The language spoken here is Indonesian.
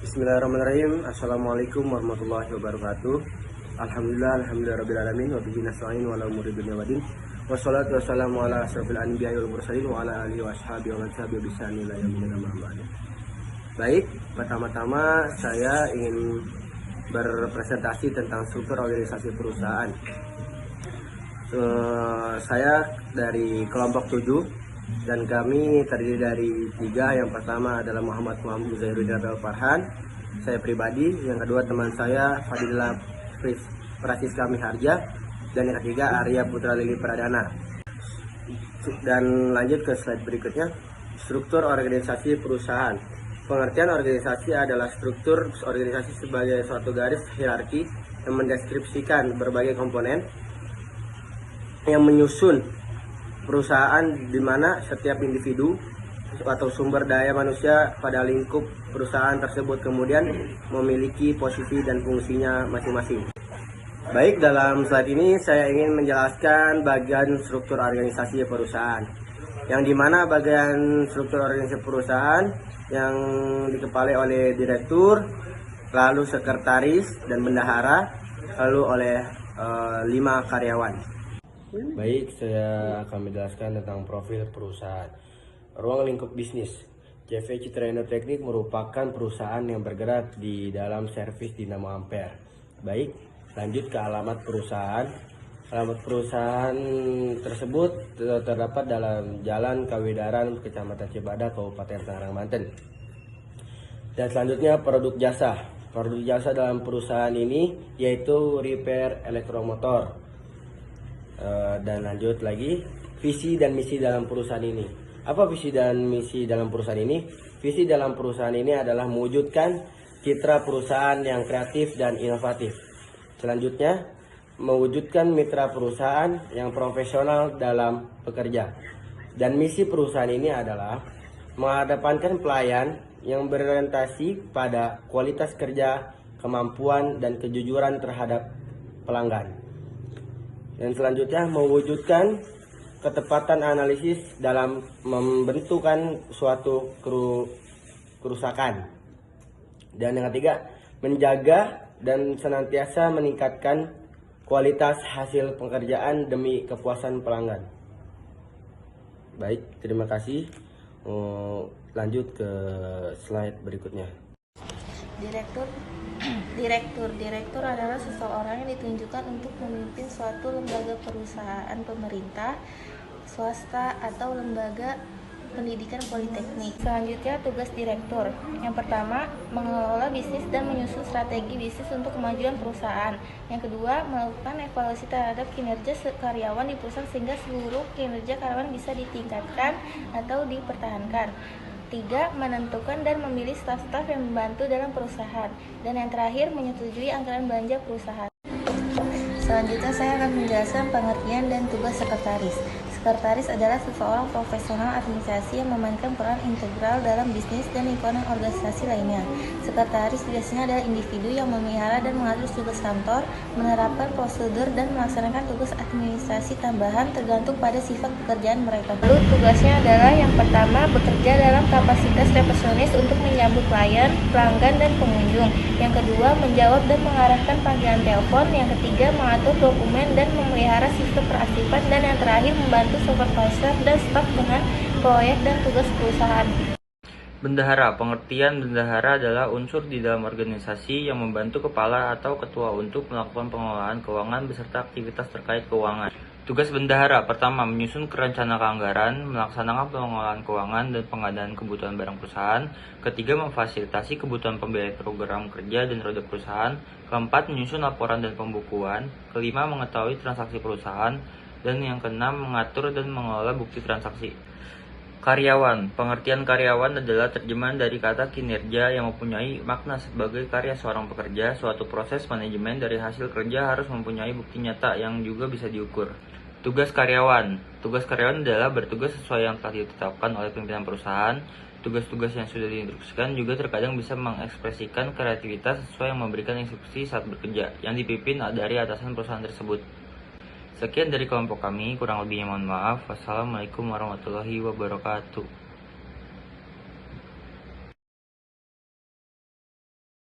Bismillahirrahmanirrahim. Assalamualaikum warahmatullahi wabarakatuh. Alhamdulillahirabbil wa bihi nasta'in wa ala umuri dunya waddin. Wassalatu wassalamu ala asyrofil anbiya'i wal mursalin wa ala alihi washabihi wa man tabi'ahum bi ihsanin ila yaumil qiyamah. Baik, pertama-tama saya ingin berpresentasi tentang struktur organisasi perusahaan. Saya dari kelompok 7 dan kami terdiri dari 3. Yang pertama adalah Muhammad Muzairuddin Farhan, saya pribadi. Yang kedua teman saya Fadilah Prasiska Miharja, dan yang ketiga Arya Putra Lili Pradana. Dan lanjut ke slide berikutnya. Struktur organisasi perusahaan. Pengertian organisasi adalah struktur organisasi sebagai suatu garis hierarki yang mendeskripsikan berbagai komponen yang menyusun perusahaan, di mana setiap individu atau sumber daya manusia pada lingkup perusahaan tersebut kemudian memiliki posisi dan fungsinya masing-masing. Baik, dalam slide ini saya ingin menjelaskan bagian struktur organisasi perusahaan, yang dimana bagian struktur organisasi perusahaan yang dikepalai oleh direktur, lalu sekretaris dan bendahara, lalu oleh 5 karyawan. Baik, saya akan menjelaskan tentang profil perusahaan. Ruang lingkup bisnis. CV Citra Indo Teknik merupakan perusahaan yang bergerak di dalam servis dinamo ampere. Baik, lanjut ke alamat perusahaan. Alamat perusahaan tersebut terdapat dalam Jalan Kawidaran, Kecamatan Cibadak, Kabupaten Tangerang, Banten. Dan selanjutnya produk jasa. Produk jasa dalam perusahaan ini yaitu repair elektromotor. Dan lanjut lagi, visi dan misi dalam perusahaan ini. Apa visi dan misi dalam perusahaan ini? Visi dalam perusahaan ini adalah mewujudkan citra perusahaan yang kreatif dan inovatif. Selanjutnya, mewujudkan mitra perusahaan yang profesional dalam bekerja. Dan misi perusahaan ini adalah mengedepankan pelayan yang berorientasi pada kualitas kerja, kemampuan, dan kejujuran terhadap pelanggan. Dan selanjutnya, mewujudkan ketepatan analisis dalam membentukkan suatu kerusakan. Dan yang ketiga, menjaga dan senantiasa meningkatkan kualitas hasil pekerjaan demi kepuasan pelanggan. Baik, terima kasih. Lanjut ke slide berikutnya. Direktur adalah seseorang yang ditunjukkan untuk memimpin suatu lembaga perusahaan pemerintah, swasta, atau lembaga pendidikan politeknik. Selanjutnya, tugas direktur. Yang pertama, mengelola bisnis dan menyusun strategi bisnis untuk kemajuan perusahaan. Yang kedua, melakukan evaluasi terhadap kinerja karyawan di perusahaan sehingga seluruh kinerja karyawan bisa ditingkatkan atau dipertahankan. 3. Menentukan dan memilih staf-staf yang membantu dalam perusahaan. Dan yang terakhir, menyetujui anggaran belanja perusahaan. Selanjutnya saya akan menjelaskan pengertian dan tugas sekretaris. Sekretaris adalah seseorang profesional administrasi yang memainkan peran integral dalam bisnis dan lingkungan organisasi lainnya. Sekretaris biasanya adalah individu yang memelihara dan mengatur tugas kantor, menerapkan prosedur, dan melaksanakan tugas administrasi tambahan tergantung pada sifat pekerjaan mereka. Lalu tugasnya adalah yang pertama, bekerja dalam kapasitas resepsionis untuk menyambut klien, pelanggan, dan pengunjung. Yang kedua, menjawab dan mengarahkan panggilan telepon. Yang ketiga, mengatur dokumen dan memelihara sistem perarsipan. Dan yang terakhir, membantu supervisor dan staf dengan proyek dan tugas perusahaan. Bendahara. Pengertian bendahara adalah unsur di dalam organisasi yang membantu kepala atau ketua untuk melakukan pengelolaan keuangan beserta aktivitas terkait keuangan. Tugas bendahara: pertama, menyusun rencana anggaran, melaksanakan pengelolaan keuangan dan pengadaan kebutuhan barang perusahaan. Ketiga, memfasilitasi kebutuhan pembiayaan program kerja dan roda perusahaan. Keempat, menyusun laporan dan pembukuan. Kelima, mengetahui transaksi perusahaan. Dan yang keenam, mengatur dan mengelola bukti transaksi. Karyawan. Pengertian karyawan adalah terjemahan dari kata kinerja yang mempunyai makna sebagai karya seorang pekerja. Suatu proses manajemen dari hasil kerja harus mempunyai bukti nyata yang juga bisa diukur. Tugas karyawan. Tugas karyawan adalah bertugas sesuai yang telah ditetapkan oleh pimpinan perusahaan. Tugas-tugas yang sudah diinstruksikan juga terkadang bisa mengekspresikan kreativitas sesuai yang memberikan instruksi saat bekerja yang dipimpin dari atasan perusahaan tersebut. Sekian dari kelompok kami, kurang lebihnya mohon maaf. Wassalamualaikum warahmatullahi wabarakatuh.